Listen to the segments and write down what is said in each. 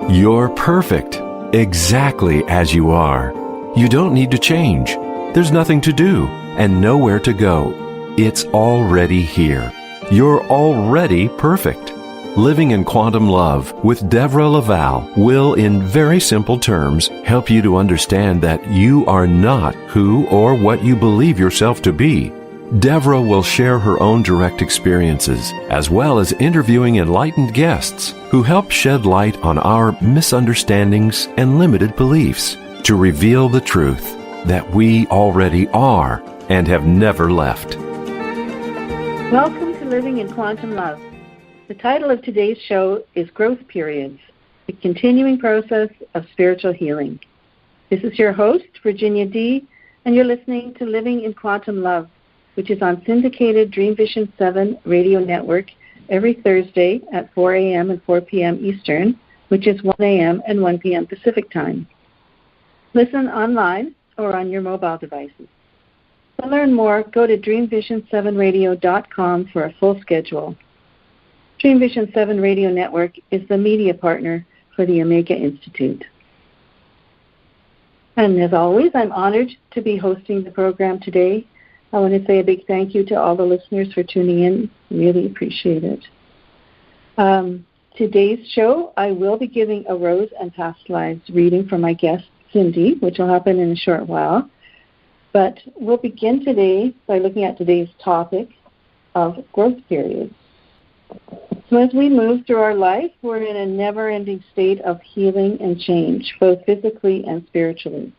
You're perfect, exactly as you are. You don't need to change. There's nothing to do and nowhere to go. It's already here. You're already perfect. Living in Quantum Love with Deborah Laval will, in very simple terms, help you to understand that you are not who or what you believe yourself to be. Deborah will share her own direct experiences, as well as interviewing enlightened guests who help shed light on our misunderstandings and limited beliefs to reveal the truth that we already are and have never left. Welcome to Living in Quantum Love. The title of today's show is Growth Periods, the continuing process of spiritual healing. This is your host, Virginia D., and you're listening to Living in Quantum Love, which is on syndicated Dream Vision 7 radio network every Thursday at 4 a.m. and 4 p.m. Eastern, which is 1 a.m. and 1 p.m. Pacific Time. Listen online or on your mobile devices. To learn more, go to dreamvision7radio.com for a full schedule. Dream Vision 7 Radio Network is the media partner for the Omega Institute. And as always, I'm honored to be hosting the program today. I want to say a big thank you to all the listeners for tuning in. Really appreciate it. Today's show, I will be giving a Rose and Past Lives reading for my guest, Cindy, which will happen in a short while. But we'll begin today by looking at today's topic of growth periods. So as we move through our life, we're in a never-ending state of healing and change, both physically and spiritually.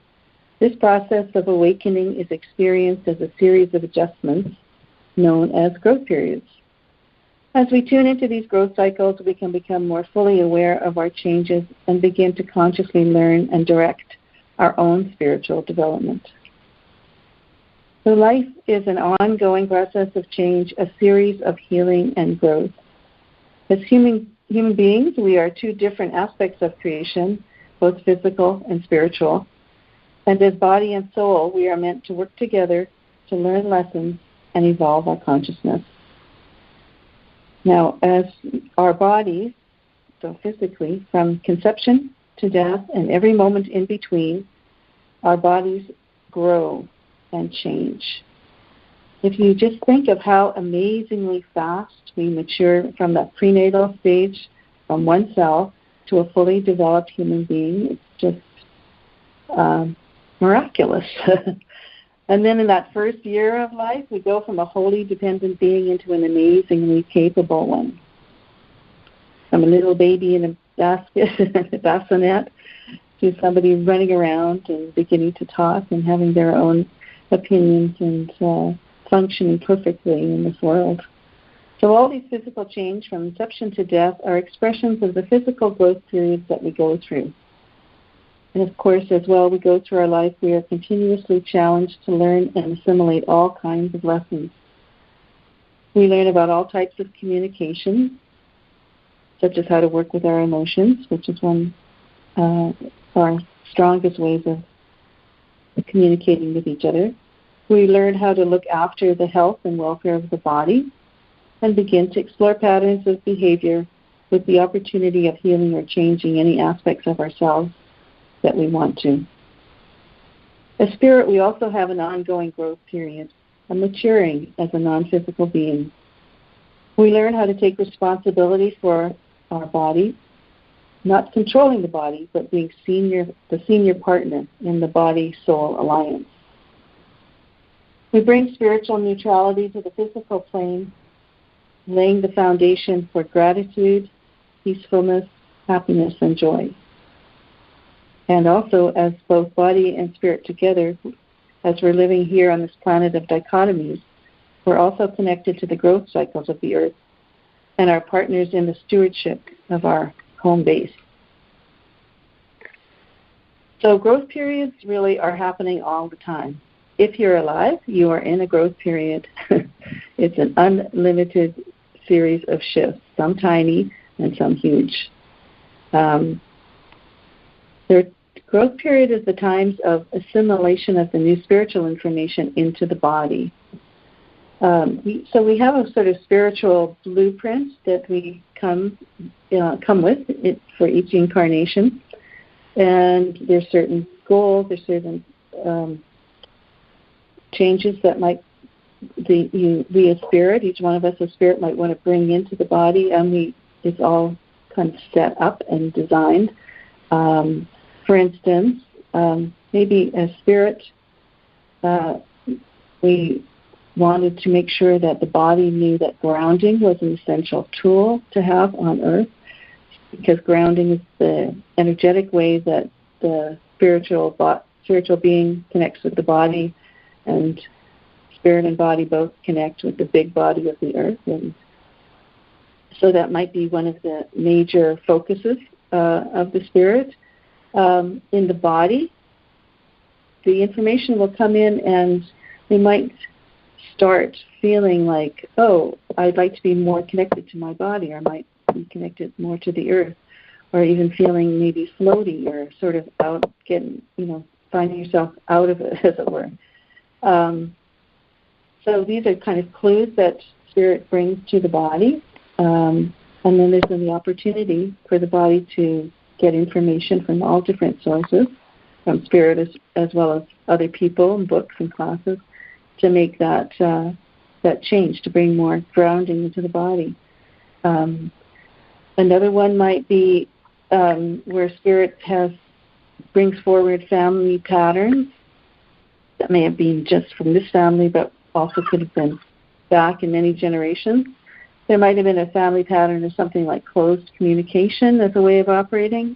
This process of awakening is experienced as a series of adjustments known as growth periods. As we tune into these growth cycles, we can become more fully aware of our changes and begin to consciously learn and direct our own spiritual development. So life is an ongoing process of change, a series of healing and growth. As human beings, we are two different aspects of creation, both physical and spiritual. And as body and soul, we are meant to work together to learn lessons and evolve our consciousness. Now, as our bodies, so physically, from conception to death and every moment in between, our bodies grow and change. If you just think of how amazingly fast we mature from that prenatal stage, from one cell to a fully developed human being, it's just miraculous. And then in that first year of life, we go from a wholly dependent being into an amazingly capable one. From a little baby in a basket, a bassinet, to somebody running around and beginning to talk and having their own opinions and functioning perfectly in this world. So all these physical change from inception to death are expressions of the physical growth periods that we go through. And of course, as well, we go through our life, we are continuously challenged to learn and assimilate all kinds of lessons. We learn about all types of communication, such as how to work with our emotions, which is one of our strongest ways of communicating with each other. We learn how to look after the health and welfare of the body and begin to explore patterns of behavior with the opportunity of healing or changing any aspects of ourselves that we want to. As spirit, we also have an ongoing growth period, a maturing as a non-physical being. We learn how to take responsibility for our body, not controlling the body, but being the senior partner in the body-soul alliance. We bring spiritual neutrality to the physical plane, laying the foundation for gratitude, peacefulness, happiness, and joy. And also, as both body and spirit together, as we're living here on this planet of dichotomies, we're also connected to the growth cycles of the earth and our partners in the stewardship of our home base. So growth periods really are happening all the time. If you're alive, you are in a growth period. It's an unlimited series of shifts, some tiny and some huge. The growth period is the times of assimilation of the new spiritual information into the body. So we have a sort of spiritual blueprint that we come with it for each incarnation, and there's certain goals, there's certain changes that might we as spirit, each one of us as spirit might want to bring into the body, and it's all kind of set up and designed. For instance, maybe as spirit, we wanted to make sure that the body knew that grounding was an essential tool to have on Earth, because grounding is the energetic way that the spiritual being connects with the body, and spirit and body both connect with the big body of the Earth. And so that might be one of the major focuses of the spirit. In the body, the information will come in, and we might start feeling like, oh, I'd like to be more connected to my body, or I might be connected more to the Earth, or even feeling maybe floaty, or sort of out, finding yourself out of it, as it were. So these are kind of clues that spirit brings to the body. And then there's the opportunity for the body to get information from all different sources, from spirit as well as other people and books and classes, to make that change, to bring more grounding into the body. Another one might be where spirit brings forward family patterns that may have been just from this family, but also could have been back in many generations. There might have been a family pattern of something like closed communication as a way of operating.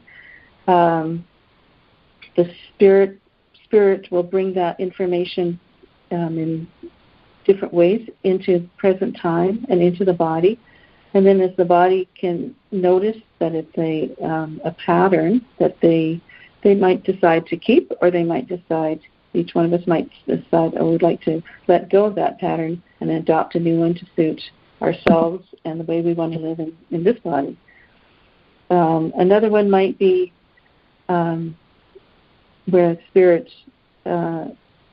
The spirit will bring that information in different ways into present time and into the body. And then as the body can notice that it's a pattern that they might decide to keep, or they might decide, each one of us might decide, oh, we'd like to let go of that pattern and adopt a new one to suit ourselves and the way we want to live in this body. Another one might be where spirit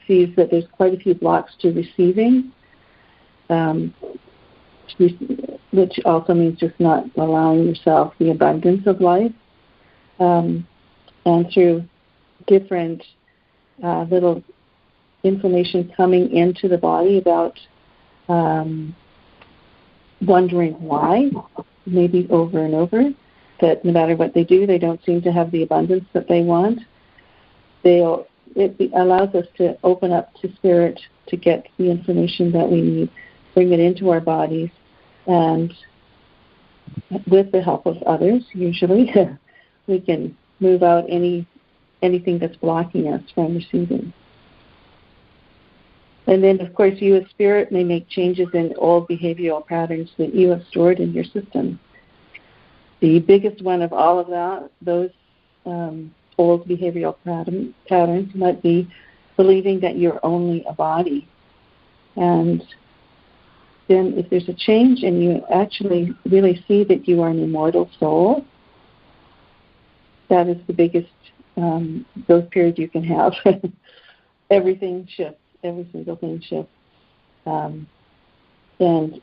sees that there's quite a few blocks to receiving, which also means just not allowing yourself the abundance of life. And through different little information coming into the body about wondering why, maybe over and over, that no matter what they do, they don't seem to have the abundance that they want. It allows us to open up to spirit to get the information that we need, bring it into our bodies, and with the help of others, usually, we can move out anything that's blocking us from receiving. And then, of course, you as spirit may make changes in old behavioral patterns that you have stored in your system. The biggest one of all of those old behavioral patterns might be believing that you're only a body. And then if there's a change and you actually really see that you are an immortal soul, that is the biggest growth period you can have. Everything shifts. Every single thing shifts. And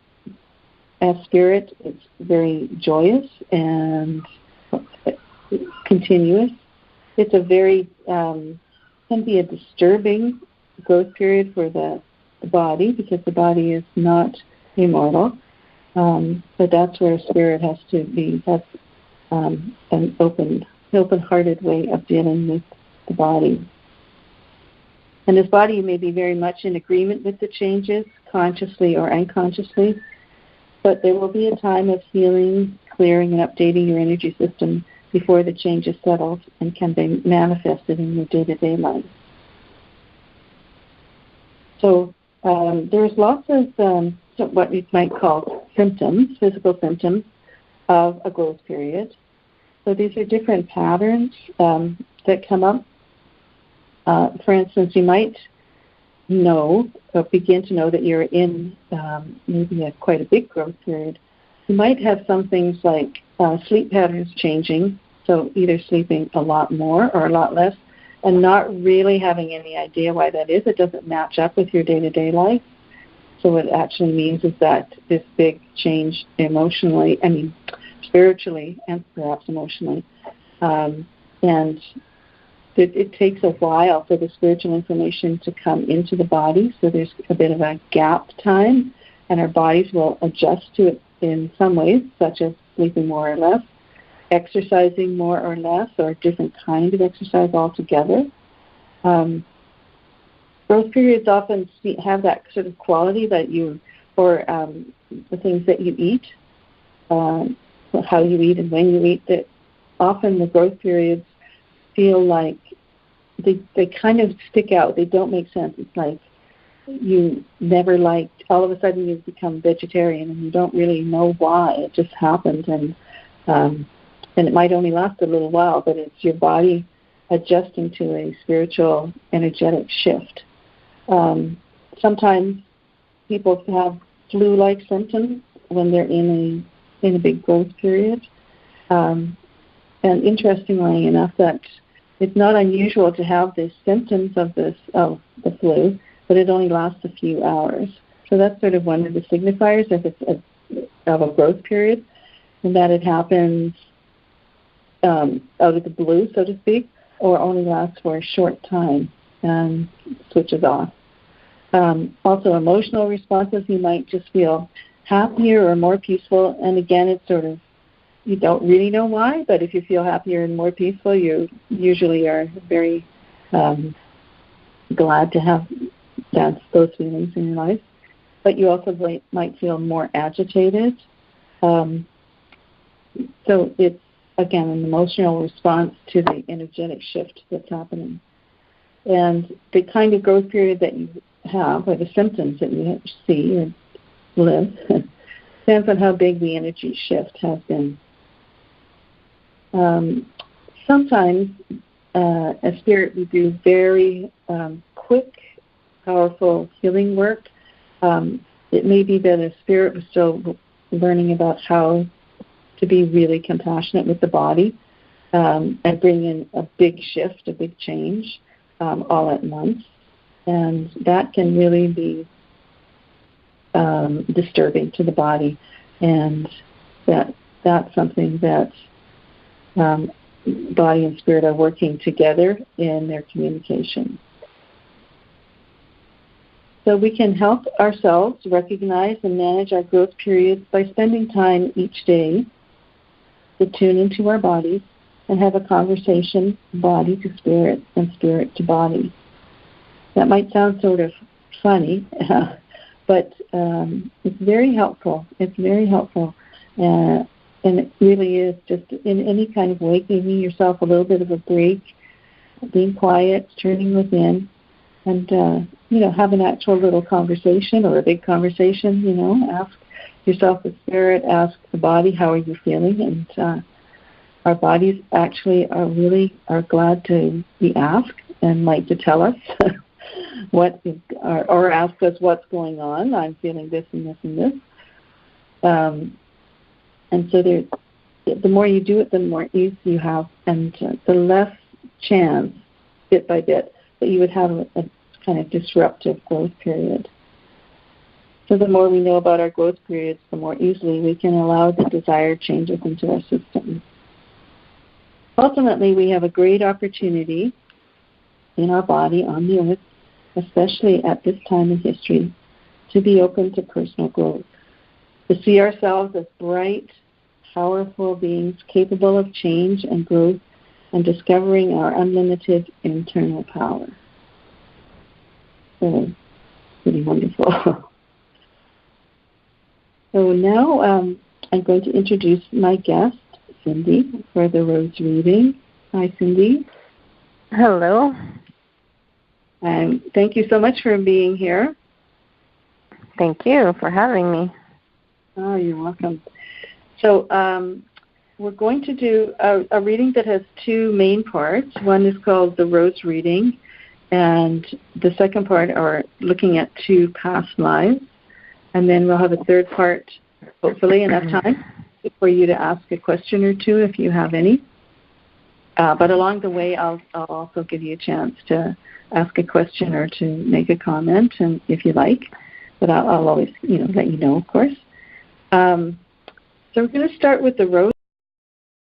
as spirit, it's very joyous and continuous. It's a very, can be a disturbing growth period for the body, because the body is not immortal. But that's where spirit has to be, that's an open-hearted way of dealing with the body. And this body may be very much in agreement with the changes, consciously or unconsciously, but there will be a time of healing, clearing, and updating your energy system before the changes settle and can be manifested in your day-to-day life. So there's lots of what we might call symptoms, physical symptoms of a growth period. So these are different patterns that come up. For instance, you might know or begin to know that you're in maybe quite a big growth period. You might have some things like sleep patterns changing, so either sleeping a lot more or a lot less, and not really having any idea why that is. It doesn't match up with your day-to-day life. So what it actually means is that this big change emotionally, spiritually and perhaps emotionally, and it takes a while for the spiritual information to come into the body, so there's a bit of a gap time, and our bodies will adjust to it in some ways, such as sleeping more or less, exercising more or less, or a different kind of exercise altogether. Growth periods often have that sort of quality that the things that you eat, how you eat and when you eat, that often the growth periods feel like they kind of stick out. They don't make sense. It's like you never liked, all of a sudden you become vegetarian and you don't really know why. It just happened, and it might only last a little while, but it's your body adjusting to a spiritual, energetic shift. Sometimes people have flu-like symptoms when they're in a big growth period. And interestingly enough, that it's not unusual to have the symptoms of the flu, but it only lasts a few hours. So that's sort of one of the signifiers of a growth period, and that it happens out of the blue, so to speak, or only lasts for a short time and switches off. Also, emotional responses, you might just feel happier or more peaceful, and again, it's sort of, you don't really know why, but if you feel happier and more peaceful, you usually are very glad to have those feelings in your life. But you also might feel more agitated. So it's, again, an emotional response to the energetic shift that's happening. And the kind of growth period that you have, or the symptoms that you see or live, depends on how big the energy shift has been. Sometimes as spirit, we do very quick, powerful healing work. It may be that a spirit was still learning about how to be really compassionate with the body and bring in a big shift, a big change all at once. And that can really be disturbing to the body. And that's something that body and spirit are working together in their communication. So we can help ourselves recognize and manage our growth periods by spending time each day to tune into our bodies and have a conversation, body to spirit and spirit to body. That might sound sort of funny, but it's very helpful. It's very helpful. And it really is just in any kind of way, giving yourself a little bit of a break, being quiet, turning within, and, have an actual little conversation or a big conversation, ask yourself the spirit, ask the body, how are you feeling? And our bodies actually are glad to be asked and like to tell us or ask us what's going on. I'm feeling this and this and this. And so the more you do it, the more ease you have, and the less chance, bit by bit, that you would have a kind of disruptive growth period. So the more we know about our growth periods, the more easily we can allow the desired changes into our system. Ultimately, we have a great opportunity in our body on the earth, especially at this time in history, to be open to personal growth, to see ourselves as bright, powerful beings capable of change and growth and discovering our unlimited internal power. So, pretty wonderful. So now I'm going to introduce my guest, Cindy, for the Rose reading. Hi, Cindy. Hello. Thank you so much for being here. Thank you for having me. Oh, you're welcome. So we're going to do a reading that has two main parts. One is called the Rose reading, and the second part are looking at two past lives. And then we'll have a third part, hopefully enough time for you to ask a question or two if you have any. But along the way, I'll also give you a chance to ask a question or to make a comment, and if you like. but I'll always, let you know, of course. So we're going to start with the rose